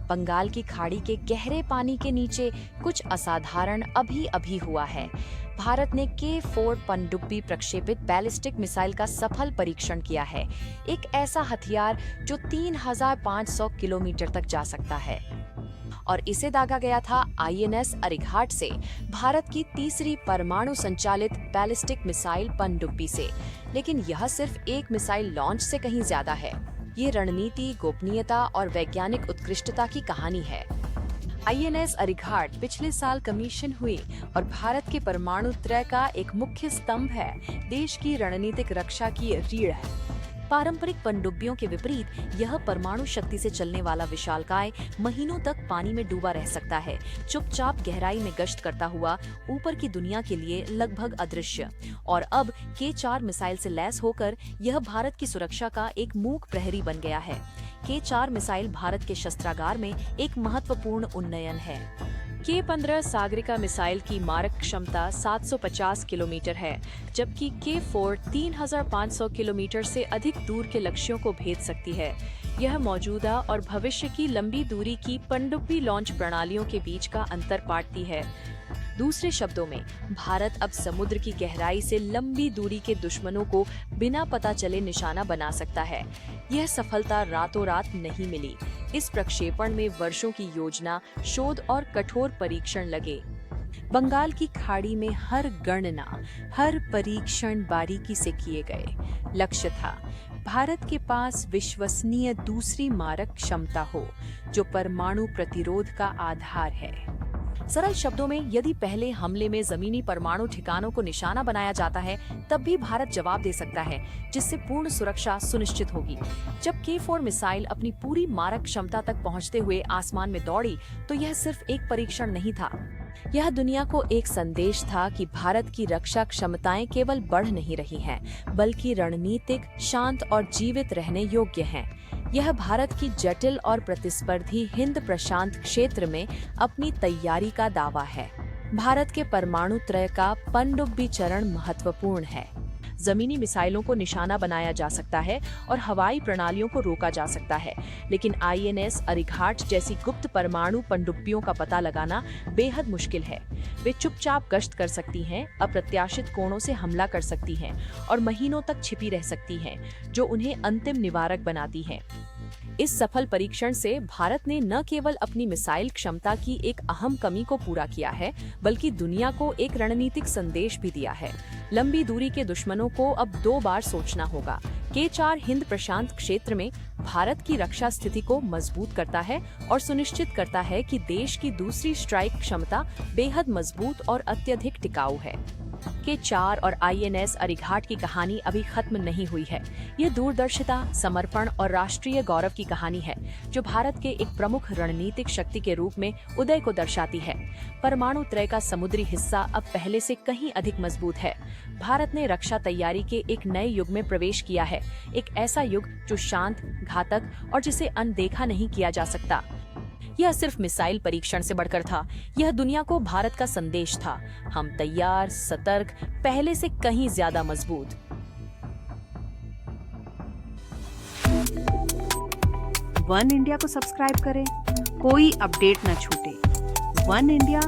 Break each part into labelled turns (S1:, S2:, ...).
S1: बंगाल की खाड़ी के गहरे पानी के नीचे कुछ असाधारण अभी अभी हुआ है। भारत ने K4 पनडुब्बी प्रक्षेपित बैलिस्टिक मिसाइल का सफल परीक्षण किया है। एक ऐसा हथियार जो 3500 किलोमीटर तक जा सकता है और इसे दागा गया था INS अरिघाट से, भारत की तीसरी परमाणु संचालित बैलिस्टिक मिसाइल पनडुब्बी से। लेकिन यह सिर्फ एक मिसाइल लॉन्च से कहीं ज्यादा है। ये रणनीति, गोपनीयता और वैज्ञानिक उत्कृष्टता की कहानी है। INS अरिघाट पिछले साल कमीशन हुई और भारत के परमाणु त्रय का एक मुख्य स्तंभ है, देश की रणनीतिक रक्षा की रीढ़ है। पारंपरिक पनडुब्बियों के विपरीत यह परमाणु शक्ति से चलने वाला विशालकाय महीनों तक पानी में डूबा रह सकता है, चुपचाप गहराई में गश्त करता हुआ, ऊपर की दुनिया के लिए लगभग अदृश्य। और अब K4 मिसाइल से लैस होकर यह भारत की सुरक्षा का एक मूक प्रहरी बन गया है। K4 मिसाइल भारत के शस्त्रागार में एक महत्वपूर्ण उन्नयन है। K15 सागरिका मिसाइल की मारक क्षमता 750 किलोमीटर है, जबकि K4 3500 किलोमीटर से अधिक दूर के लक्ष्यों को भेद सकती है। यह मौजूदा और भविष्य की लंबी दूरी की पनडुब्बी लॉन्च प्रणालियों के बीच का अंतर पाटती है। दूसरे शब्दों में, भारत अब समुद्र की गहराई से लंबी दूरी के दुश्मनों को बिना पता चले निशाना बना सकता है। यह सफलता रातों रात नहीं मिली। इस प्रक्षेपण में वर्षों की योजना, शोध और कठोर परीक्षण लगे। बंगाल की खाड़ी में हर गणना, हर परीक्षण बारीकी से किए गए। लक्ष्य था भारत के पास विश्वसनीय दूसरी मारक क्षमता हो, जो परमाणु प्रतिरोध का आधार है। सरल शब्दों में, यदि पहले हमले में जमीनी परमाणु ठिकानों को निशाना बनाया जाता है, तब भी भारत जवाब दे सकता है, जिससे पूर्ण सुरक्षा सुनिश्चित होगी। जब K4 मिसाइल अपनी पूरी मारक क्षमता तक पहुंचते हुए आसमान में दौड़ी, तो यह सिर्फ एक परीक्षण नहीं था। यह दुनिया को एक संदेश था कि भारत की रक्षा क्षमताएं केवल बढ़ नहीं रही हैं, बल्कि रणनीतिक, शांत और जीवित रहने योग्य हैं। यह भारत की जटिल और प्रतिस्पर्धी हिंद प्रशांत क्षेत्र में अपनी तैयारी का दावा है। भारत के परमाणु त्रय का पनडुब्बी चरण महत्वपूर्ण है। जमीनी मिसाइलों को निशाना बनाया जा सकता है और हवाई प्रणालियों को रोका जा सकता है, लेकिन INS अरिघाट जैसी गुप्त परमाणु पनडुब्बियों का पता लगाना बेहद मुश्किल है। वे चुपचाप गश्त कर सकती हैं, अप्रत्याशित कोणों से हमला कर सकती हैं और महीनों तक छिपी रह सकती हैं, जो उन्हें अंतिम निवारक बनाती हैं। इस सफल परीक्षण से भारत ने न केवल अपनी मिसाइल क्षमता की एक अहम कमी को पूरा किया है, बल्कि दुनिया को एक रणनीतिक संदेश भी दिया है। लंबी दूरी के दुश्मनों को अब 2 बार सोचना होगा। K4 हिंद प्रशांत क्षेत्र में भारत की रक्षा स्थिति को मजबूत करता है और सुनिश्चित करता है कि देश की दूसरी स्ट्राइक क्षमता बेहद मजबूत और अत्यधिक टिकाऊ है। K4 और INS अरिघाट की कहानी अभी खत्म नहीं हुई है। यह दूरदर्शिता, समर्पण और राष्ट्रीय गौरव की कहानी है, जो भारत के एक प्रमुख रणनीतिक शक्ति के रूप में उदय को दर्शाती है। परमाणु त्रय का समुद्री हिस्सा अब पहले से कहीं अधिक मजबूत है। भारत ने रक्षा तैयारी के एक नए युग में प्रवेश किया है, एक ऐसा युग जो शांत, घातक और जिसे अनदेखा नहीं किया जा सकता। यह सिर्फ मिसाइल परीक्षण से बढ़कर था। यह दुनिया को भारत का संदेश था, हम तैयार, सतर्क, पहले से कहीं ज्यादा मजबूत।
S2: वन इंडिया को सब्सक्राइब करें, कोई अपडेट न छूटे। वन इंडिया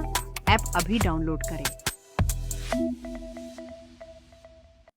S2: ऐप अभी डाउनलोड करें।